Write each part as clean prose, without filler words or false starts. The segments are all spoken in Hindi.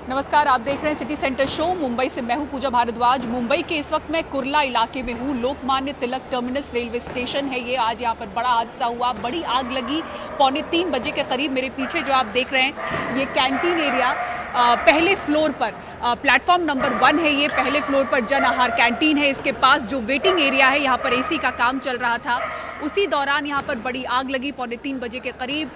नमस्कार, आप देख रहे हैं सिटी सेंटर शो। मुंबई से मैं हूं पूजा भारद्वाज। मुंबई के इस वक्त मैं कुर्ला इलाके में हूं। Lokmanya Tilak terminus railway station है ये। आज यहां पर बड़ा हादसा हुआ, बड़ी आग लगी। 2:45 बजे के करीब मेरे पीछे जो आप देख रहे हैं ये कैंटीन एरिया पहले फ्लोर पर प्लेटफॉर्म नंबर 1 है ये। पहले फ्लोर पर जन आहार कैंटीन है। इसके पास जो वेटिंग एरिया है यहाँ पर एसी का काम चल रहा था। उसी दौरान यहाँ पर बड़ी आग लगी 2:45 बजे के करीब।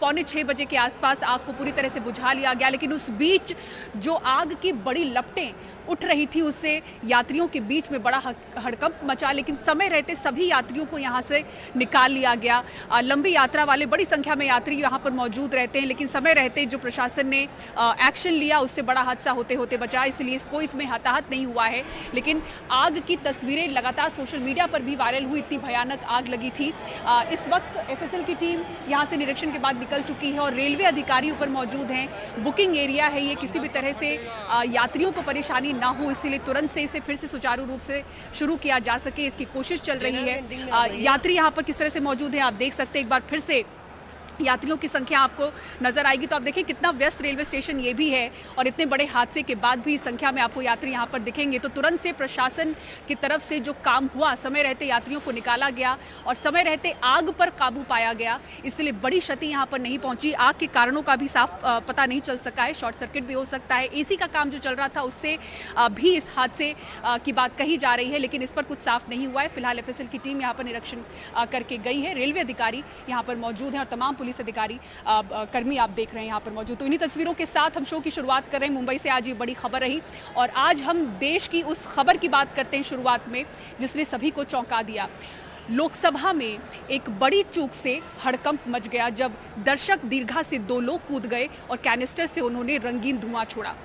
5:45 बजे के आसपास आग को पूरी तरह से बुझा लिया गया, लेकिन उस बीच जो आग की बड़ी लपटें उठ रही थी उससे यात्रियों के बीच में बड़ा हड़कंप मचा। लेकिन समय रहते सभी यात्रियों को यहाँ से निकाल लिया गया। लंबी यात्रा वाले बड़ी संख्या में यात्री यहाँ पर मौजूद रहते हैं, लेकिन समय रहते जो प्रशासन ने एक्शन लिया उससे बड़ा हादसा होते होते बचा। इसलिए कोई इसमें हताहत नहीं हुआ है, लेकिन आग की तस्वीरें लगातार सोशल मीडिया पर भी वायरल हुई। इतनी भयानक आग लगी थी। इस वक्त एफएसएल की टीम यहाँ से निरीक्षण के बाद निकल चुकी है और रेलवे अधिकारी ऊपर मौजूद हैं। बुकिंग एरिया है ये, किसी भी तरह से यात्रियों को परेशानी ना हो इसलिए तुरंत से इसे फिर से सुचारू रूप से शुरू किया जा सके, इसकी कोशिश चल रही है। यात्री यहाँ पर किस तरह से मौजूद हैं आप देख सकते हैं। एक बार फिर से यात्रियों की संख्या आपको नजर आएगी तो आप देखिए कितना व्यस्त रेलवे स्टेशन ये भी है और इतने बड़े हादसे के बाद भी संख्या में आपको यात्री यहाँ पर दिखेंगे। तो तुरंत से प्रशासन की तरफ से जो काम हुआ, समय रहते यात्रियों को निकाला गया और समय रहते आग पर काबू पाया गया, इसलिए बड़ी क्षति यहाँ पर नहीं पहुंची। आग के कारणों का भी साफ पता नहीं चल सका है, शॉर्ट सर्किट भी हो सकता है। एसी का काम जो चल रहा था उससे भी इस हादसे की बात कही जा रही है, लेकिन इस पर कुछ साफ नहीं हुआ है। फिलहाल एफएसएल की टीम यहाँ पर निरीक्षण करके गई है। रेलवे अधिकारी यहाँ पर मौजूद हैं और तमाम पुलिस अधिकारी कर्मी आप देख रहे हैं यहाँ पर मौजूद। तो इन्हीं तस्वीरों के साथ हम शो की शुरुआत कर रहे हैं। मुंबई से आज ये बड़ी खबर रही और आज हम देश की उस खबर की बात करते हैं शुरुआत में जिसने सभी को चौंका दिया। लोकसभा में एक बड़ी चूक से हड़कंप मच गया जब दर्शक दीर्घा से 2 लोग कूद गए और कैनिस्टर से उन्होंने रंगीन धुआं छोड़ा।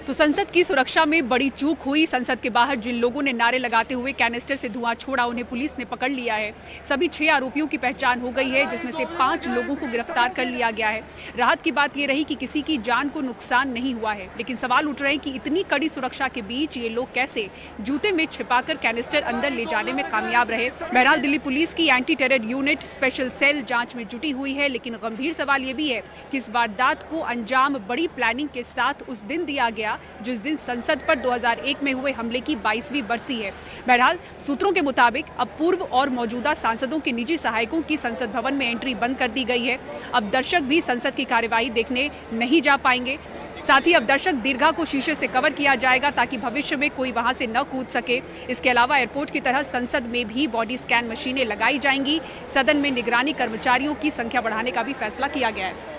तो संसद की सुरक्षा में बड़ी चूक हुई। संसद के बाहर जिन लोगों ने नारे लगाते हुए कैनिस्टर से धुआं छोड़ा उन्हें पुलिस ने पकड़ लिया है। सभी 6 आरोपियों की पहचान हो गई है, जिसमें से 5 लोगों को गिरफ्तार कर लिया गया है। राहत की बात यह रही कि किसी की जान को नुकसान नहीं हुआ है, लेकिन सवाल उठ रहे हैं कि इतनी कड़ी सुरक्षा के बीच ये लोग कैसे जूते में छिपाकर कैनिस्टर अंदर ले जाने में कामयाब रहे। बहरहाल दिल्ली पुलिस की anti terror unit special cell जांच में जुटी हुई है, लेकिन गंभीर सवाल ये भी है कि इस वारदात को अंजाम बड़ी प्लानिंग के साथ उस दिन दिया गया जिस दिन संसद पर 2001 में हुए हमले की 22वीं बरसी है। बहरहाल सूत्रों के मुताबिक अब पूर्व और मौजूदा सांसदों के निजी सहायकों की संसद भवन में एंट्री बंद कर दी गई है। अब दर्शक भी संसद की कार्यवाही देखने नहीं जा पाएंगे। साथ ही अब दर्शक दीर्घा को शीशे से कवर किया जाएगा ताकि भविष्य में कोई वहां से न कूद सके। इसके अलावा एयरपोर्ट की तरह संसद में भी बॉडी स्कैन मशीनें लगाई जाएंगी। सदन में निगरानी कर्मचारियों की संख्या बढ़ाने का भी फैसला किया गया है।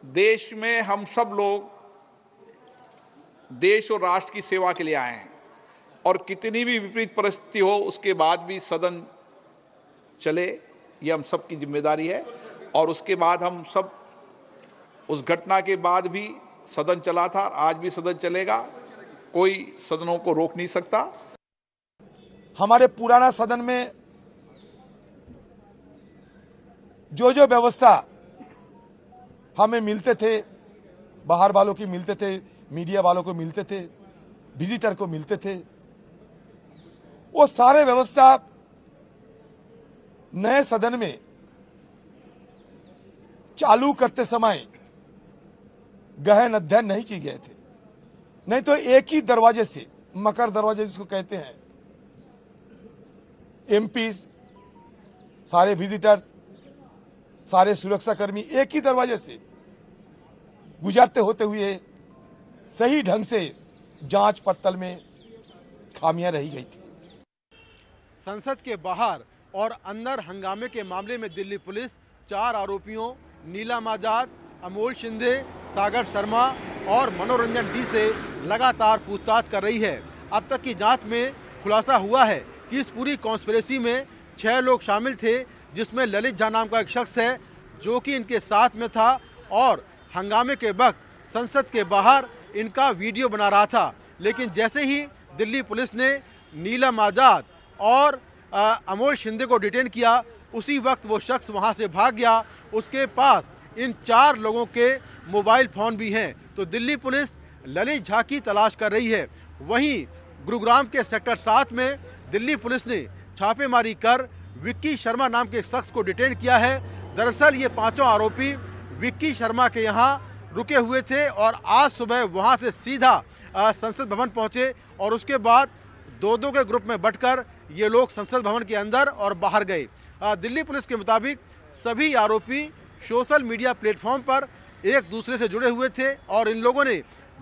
देश में हम सब लोग देश और राष्ट्र की सेवा के लिए आए हैं और कितनी भी विपरीत परिस्थिति हो उसके बाद भी सदन चले, ये हम सब की जिम्मेदारी है। और उसके बाद हम सब उस घटना के बाद भी सदन चला था, आज भी सदन चलेगा, कोई सदनों को रोक नहीं सकता। हमारे पुराना सदन में जो व्यवस्था हमें मिलते थे, बाहर वालों की मिलते थे, मीडिया वालों को मिलते थे, विजिटर को मिलते थे, वो सारे व्यवस्था नए सदन में चालू करते समय गहन अध्ययन नहीं किए गए थे। नहीं तो एक ही दरवाजे से, मकर दरवाजे जिसको कहते हैं, एमपीज, सारे विजिटर्स, सारे सुरक्षाकर्मी एक ही दरवाजे से गुजरते होते हुए सही ढंग से जांच पड़ताल में खामियां रही गई थी। संसद के बाहर और अंदर हंगामे के मामले में दिल्ली पुलिस 4 आरोपियों नीलम आजाद, अमोल शिंदे, सागर शर्मा और मनोरंजन डी से लगातार पूछताछ कर रही है। अब तक की जांच में खुलासा हुआ है कि इस पूरी कॉन्स्पिरेसी में 6 लोग शामिल थे, जिसमें ललित झा नाम का एक शख्स है जो कि इनके साथ में था और हंगामे के वक्त संसद के बाहर इनका वीडियो बना रहा था। लेकिन जैसे ही दिल्ली पुलिस ने नीलम आजाद और अमोल शिंदे को डिटेन किया, उसी वक्त वो शख्स वहां से भाग गया। उसके पास इन 4 लोगों के मोबाइल फ़ोन भी हैं। तो दिल्ली पुलिस ललित झा की तलाश कर रही है। वहीं गुरुग्राम के सेक्टर 7 में दिल्ली पुलिस ने छापेमारी कर विक्की शर्मा नाम के शख्स को डिटेन किया है। दरअसल ये 5 आरोपी विक्की शर्मा के यहाँ रुके हुए थे और आज सुबह वहाँ से सीधा संसद भवन पहुँचे और उसके बाद दो के ग्रुप में बंटकर ये लोग संसद भवन के अंदर और बाहर गए। दिल्ली पुलिस के मुताबिक सभी आरोपी सोशल मीडिया प्लेटफॉर्म पर एक दूसरे से जुड़े हुए थे और इन लोगों ने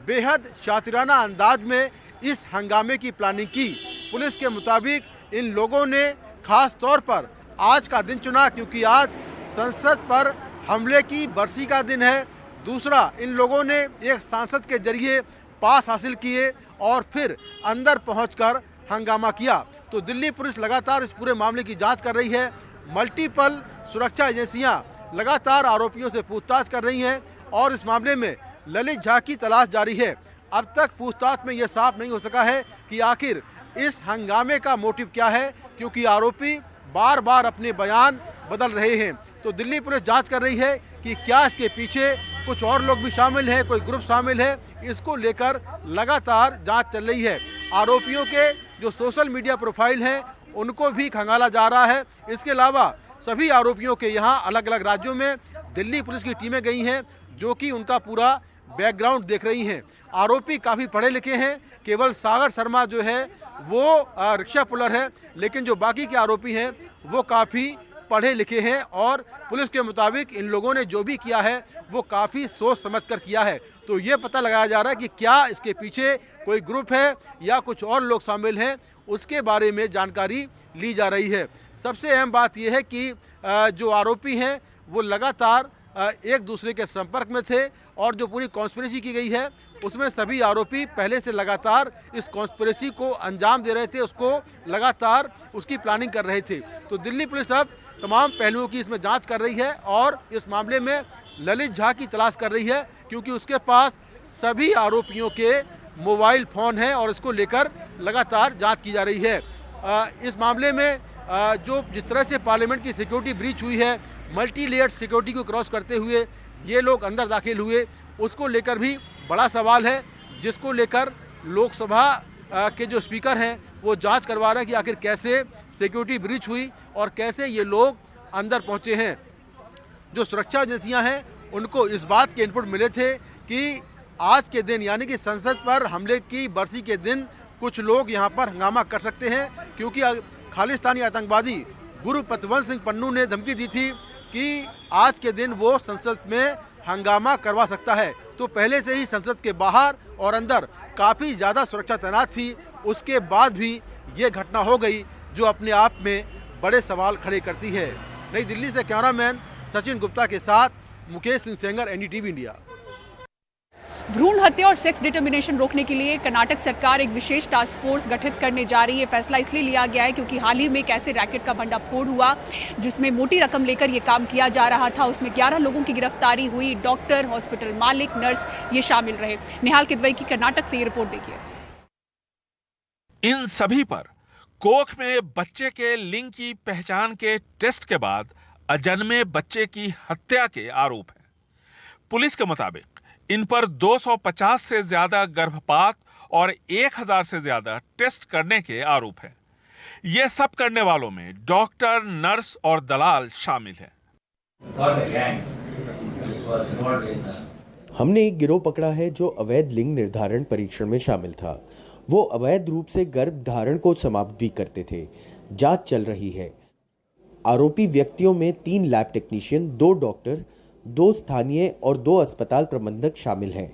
बेहद शातिराना अंदाज में इस हंगामे की प्लानिंग की। पुलिस के मुताबिक इन लोगों ने खास तौर पर आज का दिन चुना क्योंकि आज संसद पर हमले की बरसी का दिन है। दूसरा, इन लोगों ने एक सांसद के जरिए पास हासिल किए और फिर अंदर पहुंचकर हंगामा किया। तो दिल्ली पुलिस लगातार इस पूरे मामले की जांच कर रही है। मल्टीपल सुरक्षा एजेंसियां लगातार आरोपियों से पूछताछ कर रही हैं और इस मामले में ललित झा की तलाश जारी है। अब तक पूछताछ में यह साफ नहीं हो सका है कि आखिर इस हंगामे का मोटिव क्या है, क्योंकि आरोपी बार बार अपने बयान बदल रहे हैं। तो दिल्ली पुलिस जांच कर रही है कि क्या इसके पीछे कुछ और लोग भी शामिल हैं, कोई ग्रुप शामिल है। इसको लेकर लगातार जांच चल रही है। आरोपियों के जो सोशल मीडिया प्रोफाइल हैं उनको भी खंगाला जा रहा है। इसके अलावा सभी आरोपियों के यहाँ अलग अलग राज्यों में दिल्ली पुलिस की टीमें गई हैं जो कि उनका पूरा बैकग्राउंड देख रही हैं। आरोपी काफ़ी पढ़े लिखे हैं। केवल सागर शर्मा जो है वो रिक्शा पुलर है, लेकिन जो बाकी के आरोपी हैं वो काफ़ी पढ़े लिखे हैं और पुलिस के मुताबिक इन लोगों ने जो भी किया है वो काफ़ी सोच समझकर किया है। तो ये पता लगाया जा रहा है कि क्या इसके पीछे कोई ग्रुप है या कुछ और लोग शामिल हैं, उसके बारे में जानकारी ली जा रही है। सबसे अहम बात यह है कि जो आरोपी हैं वो लगातार एक दूसरे के संपर्क में थे और जो पूरी कॉन्स्पिरेसी की गई है उसमें सभी आरोपी पहले से लगातार इस कॉन्स्पिरेसी को अंजाम दे रहे थे, उसको लगातार उसकी प्लानिंग कर रहे थे। तो दिल्ली पुलिस अब तमाम पहलुओं की इसमें जांच कर रही है और इस मामले में ललित झा की तलाश कर रही है, क्योंकि उसके पास सभी आरोपियों के मोबाइल फ़ोन हैं और इसको लेकर लगातार जांच की जा रही है। इस मामले में जो जिस तरह से पार्लियामेंट की सिक्योरिटी ब्रीच हुई है, मल्टी लेयर्ड सिक्योरिटी को क्रॉस करते हुए ये लोग अंदर दाखिल हुए, उसको लेकर भी बड़ा सवाल है, जिसको लेकर लोकसभा के जो स्पीकर हैं वो जांच करवा रहे हैं कि आखिर कैसे सिक्योरिटी ब्रीच हुई और कैसे ये लोग अंदर पहुंचे हैं। जो सुरक्षा एजेंसियां हैं उनको इस बात के इनपुट मिले थे कि आज के दिन यानी कि संसद पर हमले की बरसी के दिन कुछ लोग यहाँ पर हंगामा कर सकते हैं, क्योंकि खालिस्तानी आतंकवादी गुरु पतवंत सिंह पन्नू ने धमकी दी थी कि आज के दिन वो संसद में हंगामा करवा सकता है। तो पहले से ही संसद के बाहर और अंदर काफ़ी ज़्यादा सुरक्षा तैनात थी। उसके बाद भी ये घटना हो गई जो अपने आप में बड़े सवाल खड़े करती है। नई दिल्ली से कैमरामैन सचिन गुप्ता के साथ मुकेश सिंह सेंगर, NDTV इंडिया। भ्रूण हत्या और सेक्स डिटर्मिनेशन रोकने के लिए कर्नाटक सरकार एक विशेष टास्क फोर्स गठित करने जा रही है। फैसला इसलिए लिया गया है क्योंकि हाल ही में एक ऐसे रैकेट का भंडाफोड़ हुआ जिसमें मोटी रकम लेकर यह काम किया जा रहा था। उसमें 11 लोगों की गिरफ्तारी हुई। डॉक्टर, हॉस्पिटल मालिक, नर्स ये शामिल रहे। निहाल किदवई की कर्नाटक से ये रिपोर्ट देखिए। इन सभी पर कोख में बच्चे के लिंग की पहचान के टेस्ट के बाद अजन्मे बच्चे की हत्या के आरोप हैं। पुलिस के मुताबिक इन पर 250 से ज्यादा गर्भपात और 1000 से ज्यादा टेस्ट करने के आरोप हैं। ये सब करने वालों में डॉक्टर, नर्स और दलाल शामिल हैं। हमने एक गिरोह पकड़ा है जो अवैध लिंग निर्धारण परीक्षण में शामिल था। वो अवैध रूप से गर्भ धारण को समाप्त भी करते थे। जांच चल रही है। आरोपी व्यक्तियों में 3 लैब टेक्नीशियन, 2 डॉक्टर, 2 स्थानीय और 2 अस्पताल प्रबंधक शामिल हैं।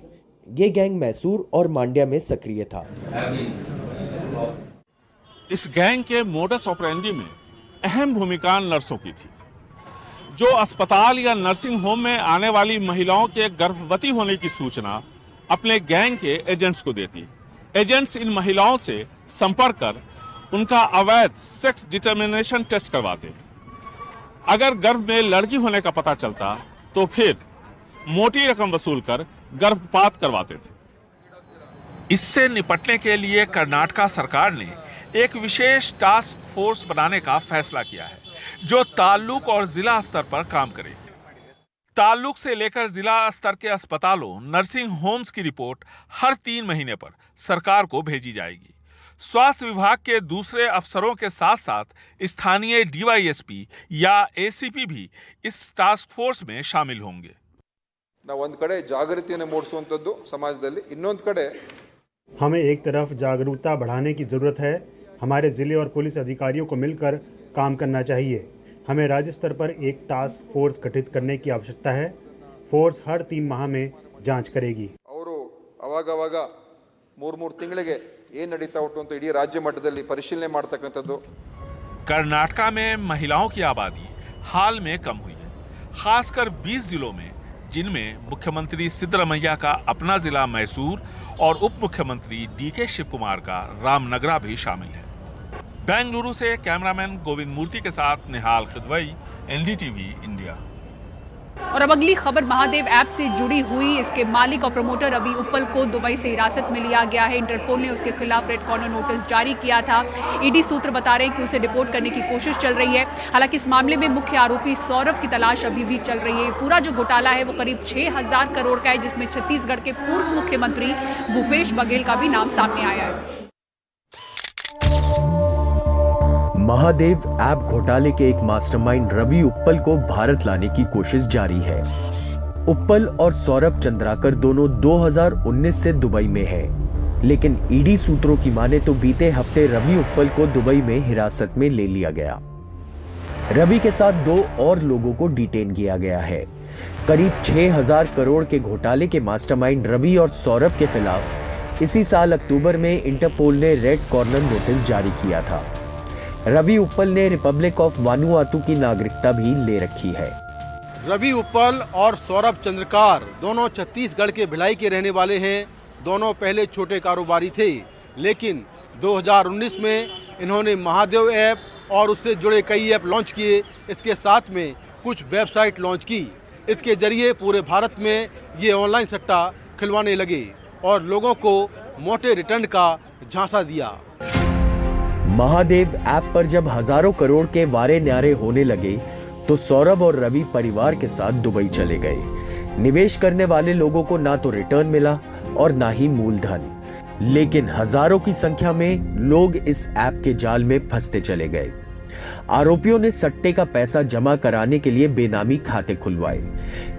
ये गैंग मैसूर और मांड्या में सक्रिय था। इस गैंग के मोडस ऑपरेंडी में अहम भूमिका नर्सों की थी, जो अस्पताल या नर्सिंग होम में आने वाली महिलाओं के गर्भवती होने की सूचना अपने गैंग के एजेंट्स को देती। एजेंट्स इन महिलाओं से संपर्क कर उनका अवैध सेक्स डिटर्मिनेशन टेस्ट करवाते। अगर गर्भ में लड़की होने का पता चलता तो फिर मोटी रकम वसूल कर गर्भपात करवाते थे। इससे निपटने के लिए कर्नाटक सरकार ने एक विशेष टास्क फोर्स बनाने का फैसला किया है, जो ताल्लुक और जिला स्तर पर काम करे। ताल्लुक से लेकर जिला स्तर के अस्पतालों, नर्सिंग होम्स की रिपोर्ट हर 3 महीने पर सरकार को भेजी जाएगी। स्वास्थ्य विभाग के दूसरे अफसरों के साथ साथ स्थानीय DYSP या ACP भी इस टास्क फोर्स में शामिल होंगे। ನಾವು ಒಂದು ಕಡೆ ಜಾಗೃತಿಯನ್ನು ಮೂಡಿಸುವಂಥದ್ದು ಸಮಾಜದಲ್ಲಿ, ಇನ್ನೊಂದು ಕಡೆ हमें एक तरफ जागरूकता बढ़ाने की ज़रूरत है। हमारे ज़िले और पुलिस अधिकारियों को मिलकर काम करना चाहिए। हमें राज्य स्तर पर एक टास्क फोर्स गठित करने की आवश्यकता है। फोर्स हर 3 माह में जांच करेगी। ಅವರು ಅವಾಗವಾಗ 3 ತಿಂಗಳಿಗೆ ಏನು ನಡೀತಾ ಉಂಟು ಅಂತ ಇಡೀ ರಾಜ್ಯ ಮಟ್ಟದಲ್ಲಿ ಪರಿಶೀಲನೆ ಮಾಡ್ತಕ್ಕಂಥದ್ದು। कर्नाटका में महिलाओं की आबादी हाल में कम हुई है, खासकर 20 जिलों में, जिनमें मुख्यमंत्री सिद्धरमैया का अपना जिला मैसूर और उप मुख्यमंत्री डीके शिव कुमार का रामनगरा भी शामिल है। बेंगलुरु से कैमरामैन गोविंद मूर्ति के साथ निहाल किदवई, एनडीटीवी इंडिया। और अब अगली खबर महादेव ऐप से जुड़ी हुई। इसके मालिक और प्रमोटर रवि उप्पल को दुबई से हिरासत में लिया गया है। इंटरपोल ने उसके खिलाफ रेड कॉर्नर नोटिस जारी किया था। ईडी सूत्र बता रहे हैं कि उसे डिपोर्ट करने की कोशिश चल रही है। हालांकि इस मामले में मुख्य आरोपी सौरभ की तलाश अभी भी चल रही है। पूरा जो घोटाला है वो करीब 6,000 करोड़ का है, जिसमें छत्तीसगढ़ के पूर्व मुख्यमंत्री भूपेश बघेल का भी नाम सामने आया है। महादेव ऐप घोटाले के एक मास्टरमाइंड रवि उप्पल को भारत लाने की कोशिश जारी है। उप्पल और सौरभ चंद्राकर दोनों 2019 से दुबई में हैं, लेकिन ईडी सूत्रों की माने तो बीते हफ्ते रवि उप्पल को दुबई में हिरासत में ले लिया गया। रवि के साथ 2 और लोगों को डिटेन किया गया है। करीब 6,000 करोड़ के घोटाले के मास्टरमाइंड रवि और सौरभ के खिलाफ इसी साल अक्टूबर में इंटरपोल ने रेड कॉर्नर नोटिस जारी किया था। रवि उप्पल ने रिपब्लिक ऑफ वानुआतू की नागरिकता भी ले रखी है। रवि उप्पल और सौरभ चंद्रकार दोनों छत्तीसगढ़ के भिलाई के रहने वाले हैं। दोनों पहले छोटे कारोबारी थे, लेकिन 2019 में इन्होंने महादेव ऐप और उससे जुड़े कई ऐप लॉन्च किए। इसके साथ में कुछ वेबसाइट लॉन्च की। इसके जरिए पूरे भारत में ये ऑनलाइन सट्टा खिलवाने लगे और लोगों को मोटे रिटर्न का झांसा दिया। महादेव ऐप पर जब हजारों करोड़ के वारे न्यारे होने लगे तो सौरभ और रवि परिवार के साथ दुबई चले गए। निवेश करने वाले लोगों को ना तो रिटर्न मिला और ना ही मूलधन, लेकिन हजारों की संख्या में लोग इस ऐप के जाल में फंसते चले गए। आरोपियों ने सट्टे का पैसा जमा कराने के लिए बेनामी खाते खुलवाए।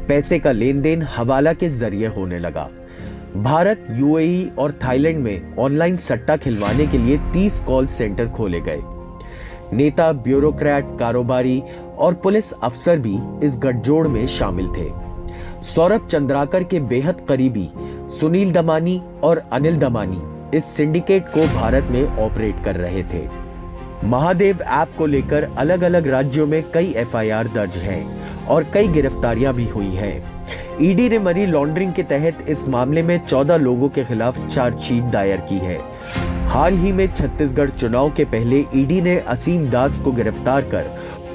पैसे का लेन देन हवाला के जरिए होने लगा। भारत, यूएई और थाईलैंड में ऑनलाइन सट्टा खिलवाने के लिए 30 कॉल सेंटर खोले गए। नेता, ब्यूरोक्रेट, कारोबारी और पुलिस अफसर भी इस गठजोड़ में शामिल थे। सौरभ चंद्राकर के बेहद करीबी सुनील दमानी और अनिल दमानी इस सिंडिकेट को भारत में ऑपरेट कर रहे थे। महादेव ऐप को लेकर अलग अलग राज्यों में कई एफआईआर दर्ज हैं और कई गिरफ्तारियां भी हुई हैं। ईडी ने मनी लॉन्ड्रिंग के तहत इस मामले में 14 लोगों के खिलाफ चार्जशीट दायर की है। हाल ही में छत्तीसगढ़ चुनाव के पहले ईडी ने असीम दास को गिरफ्तार कर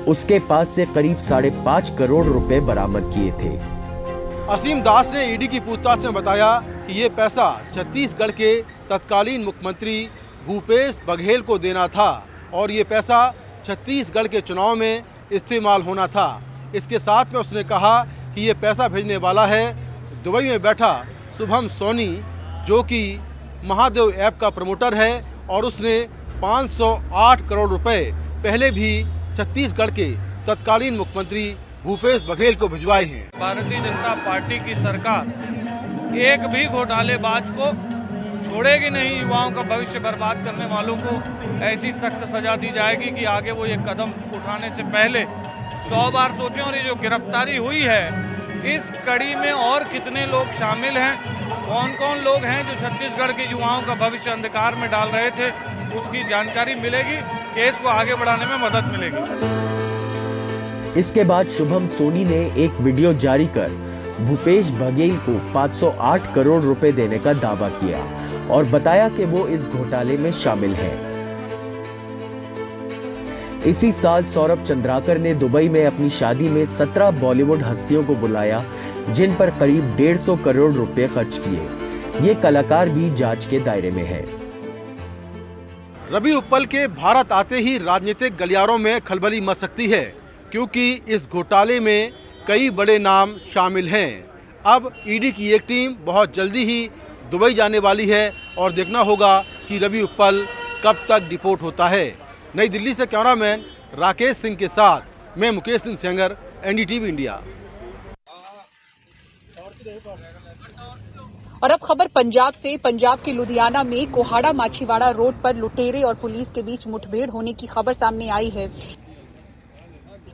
उसके पास से करीब 5.5 करोड़ रुपए बरामद किए थे। असीम दास ने ईडी की पूछताछ में बताया कि ये पैसा छत्तीसगढ़ के तत्कालीन मुख्यमंत्री भूपेश बघेल को देना था और ये पैसा छत्तीसगढ़ के चुनाव में इस्तेमाल होना था। इसके साथ में उसने कहा कि ये पैसा भेजने वाला है दुबई में बैठा शुभम सोनी, जो कि महादेव ऐप का प्रमोटर है, और उसने 508 करोड़ रुपए पहले भी छत्तीसगढ़ के तत्कालीन मुख्यमंत्री भूपेश बघेल को भिजवाए हैं। भारतीय जनता पार्टी की सरकार एक भी घोटालेबाज को छोड़ेगी नहीं। युवाओं का भविष्य बर्बाद करने वालों को ऐसी सख्त सजा दी जाएगी कि आगे वो ये कदम उठाने से पहले 100 बार सोचें। और ये जो गिरफ्तारी हुई है, इस कड़ी में और कितने लोग शामिल हैं, कौन कौन लोग हैं जो छत्तीसगढ़ के युवाओं का भविष्य अंधकार में डाल रहे थे, उसकी जानकारी मिलेगी। केस को आगे बढ़ाने में मदद मिलेगी। इसके बाद शुभम सोनी ने एक वीडियो जारी कर भूपेश बघेल को 508 करोड़ रुपए देने का दावा किया और बताया कि वो इस घोटाले में शामिल हैं। इसी साल सौरभ चंद्राकर ने दुबई में अपनी शादी में 17 बॉलीवुड हस्तियों को बुलाया, जिन पर करीब 150 करोड़ रुपए खर्च किए। ये कलाकार भी जांच के दायरे में है। रवि उप्पल के भारत आते ही राजनीतिक गलियारों में खलबली मच सकती है, क्योंकि इस घोटाले में कई बड़े नाम शामिल हैं। अब ईडी की एक टीम बहुत जल्दी ही दुबई जाने वाली है और देखना होगा कि रवि उप्पल कब तक डिपोर्ट होता है। नई दिल्ली से कैमरामैन राकेश सिंह के साथ मैं मुकेश सिंह सेंगर, एनडीटीवी इंडिया। और अब खबर पंजाब से। पंजाब के लुधियाना में कोहाड़ा माछीवाड़ा रोड पर लुटेरे और पुलिस के बीच मुठभेड़ होने की खबर सामने आई है।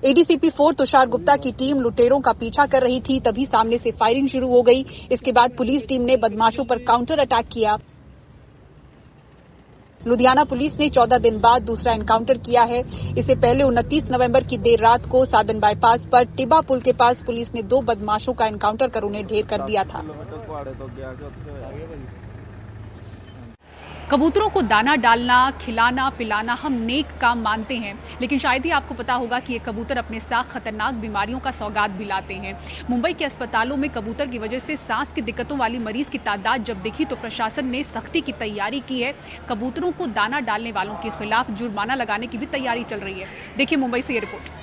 एडीसीपी 4 तुषार गुप्ता की टीम लुटेरों का पीछा कर रही थी, तभी सामने से फायरिंग शुरू हो गई। इसके बाद पुलिस टीम ने बदमाशों पर काउंटर अटैक किया। लुधियाना पुलिस ने 14 दिन बाद दूसरा एनकाउंटर किया है। इससे पहले 29 नवंबर की देर रात को साधन बाईपास पर टिब्बा पुल के पास पुलिस ने 2 बदमाशों का एनकाउंटर कर उन्हें ढेर कर दिया था। कबूतरों को दाना डालना, खिलाना, पिलाना हम नेक काम मानते हैं, लेकिन शायद ही आपको पता होगा कि ये कबूतर अपने साथ खतरनाक बीमारियों का सौगात भी लाते हैं। मुंबई के अस्पतालों में कबूतर की वजह से सांस की दिक्कतों वाली मरीज की तादाद जब दिखी तो प्रशासन ने सख्ती की तैयारी की है। कबूतरों को दाना डालने वालों के खिलाफ जुर्माना लगाने की भी तैयारी चल रही है। देखिए मुंबई से ये रिपोर्ट।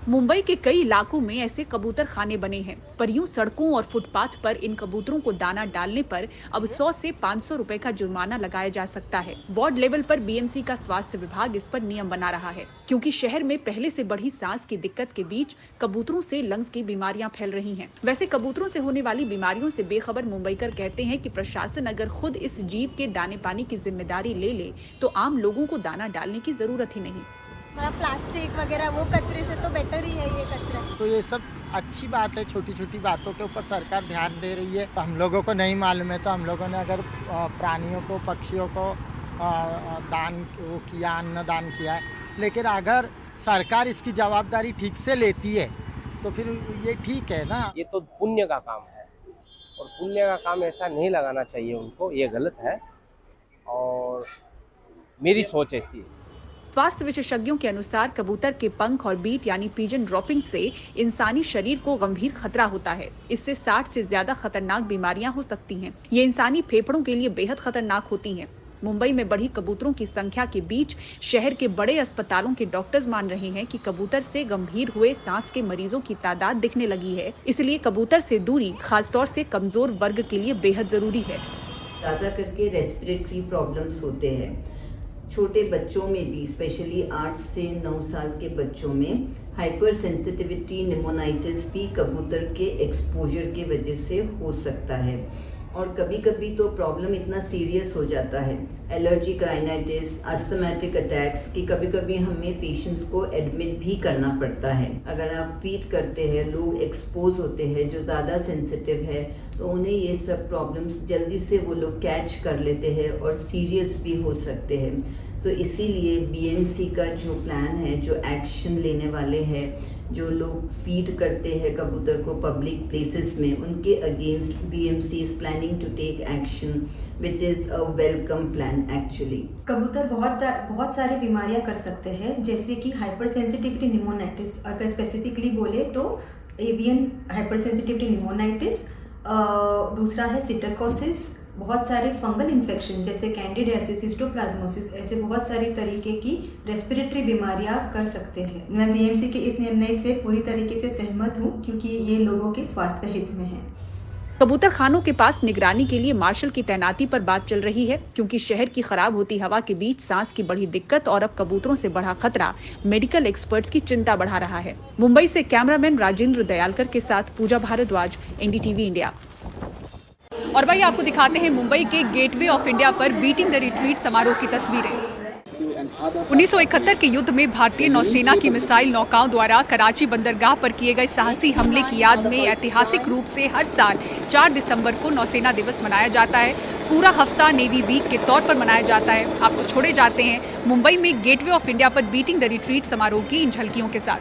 मुंबई के कई इलाकों में ऐसे कबूतर खाने बने हैं, पर यूं सड़कों और फुटपाथ पर इन कबूतरों को दाना डालने पर अब 100 से 500 रुपए का जुर्माना लगाया जा सकता है। वार्ड लेवल पर बीएमसी का स्वास्थ्य विभाग इस पर नियम बना रहा है, क्योंकि शहर में पहले से बढ़ी सांस की दिक्कत के बीच कबूतरों से लंग्स की बीमारियां फैल रही हैं। वैसे कबूतरों से होने वाली बीमारियों से बेखबर मुंबईकर कहते हैं कि प्रशासन अगर खुद इस जीव के दाने पानी की जिम्मेदारी ले ले तो आम लोगों को दाना डालने की जरूरत ही नहीं। प्लास्टिक वगैरह वो कचरे से तो बेटर ही है ये कचरा। तो ये सब अच्छी बात है, छोटी छोटी बातों के ऊपर सरकार ध्यान दे रही है। तो हम लोगों को नहीं मालूम है, तो हम लोगों ने अगर प्राणियों को, पक्षियों को दान किया, अन्न दान किया है, लेकिन अगर सरकार इसकी जवाबदारी ठीक से लेती है तो फिर ये ठीक है ना। ये तो पुण्य का काम है और पुण्य का काम ऐसा नहीं लगाना चाहिए उनको, ये गलत है और मेरी सोच ऐसी है। स्वास्थ्य विशेषज्ञों के अनुसार कबूतर के पंख और बीट यानी पिजन ड्रॉपिंग से इंसानी शरीर को गंभीर खतरा होता है। इससे 60 से ज्यादा खतरनाक बीमारियां हो सकती हैं। ये इंसानी फेफड़ों के लिए बेहद खतरनाक होती हैं। मुंबई में बढ़ी कबूतरों की संख्या के बीच शहर के बड़े अस्पतालों के डॉक्टर्स मान रहे हैं कि कबूतर से गंभीर हुए सांस के मरीजों की तादाद दिखने लगी है। इसलिए कबूतर से दूरी खासतौर से कमजोर वर्ग के लिए बेहद जरूरी है। ज्यादा करके रेस्पिरेटरी प्रॉब्लम्स होते हैं छोटे बच्चों में भी, स्पेशली 8 से 9 साल के बच्चों में हाइपर सेंसिटिविटी निमोनाइटिस भी कबूतर के एक्सपोजर की वजह से हो सकता है। और कभी कभी तो प्रॉब्लम इतना सीरियस हो जाता है, एलर्जिक राइनाइटिस, अस्थमैटिक अटैक्स, कि कभी कभी हमें पेशेंट्स को एडमिट भी करना पड़ता है। अगर आप फीड करते हैं, लोग एक्सपोज होते हैं जो ज़्यादा सेंसिटिव है, तो उन्हें ये सब प्रॉब्लम्स जल्दी से वो लोग कैच कर लेते हैं और सीरियस भी हो सकते हैं। तो इसीलिए बीएमसी का जो प्लान है, जो एक्शन लेने वाले हैं, जो लोग फीड करते हैं कबूतर को पब्लिक प्लेसेस में, उनके against BMC is planning to take action which is a welcome plan actually. कबूतर बहुत सारी बीमारियां कर सकते हैं, जैसे कि हाइपर सेंसिटिविटी निमोनाइटिस। अगर स्पेसिफिकली बोले तो एवियन हाइपर सेंसिटिविटी निमोनाइटिस, दूसरा है सिटरकोसिस, बहुत सारे फंगल इन्फेक्शन जैसे कैंडिडियासिस, हिस्टोप्लाज्मोसिस, ऐसे बहुत सारी तरीके की रेस्पिरेटरी बीमारियां कर सकते हैं। मैं बीएमसी के इस निर्णय से पूरी तरीके से सहमत हूं, क्योंकि ये लोगों के स्वास्थ्य हित में है। कबूतर खानों के पास निगरानी के लिए मार्शल की तैनाती पर बात चल रही है, क्योंकि शहर की खराब होती हवा के बीच सांस की बढ़ी दिक्कत और अब कबूतरों से बढ़ा खतरा मेडिकल एक्सपर्ट्स की चिंता बढ़ा रहा है। मुंबई से कैमरामैन राजेंद्र दयालकर के साथ पूजा भारद्वाज, एनडीटीवी इंडिया। और भाई आपको दिखाते हैं मुंबई के गेटवे ऑफ इंडिया पर बीटिंग द रिट्रीट समारोह की तस्वीरें। 1971 के युद्ध में भारतीय नौसेना की मिसाइल नौकाओं द्वारा कराची बंदरगाह पर किए गए साहसी हमले की याद में ऐतिहासिक रूप से हर साल 4 दिसंबर को नौसेना दिवस मनाया जाता है। पूरा हफ्ता नेवी वीक के तौर पर मनाया जाता है। आपको छोड़े जाते हैं मुंबई में गेटवे ऑफ इंडिया पर बीटिंग द रिट्रीट समारोह की इन झलकियों के साथ।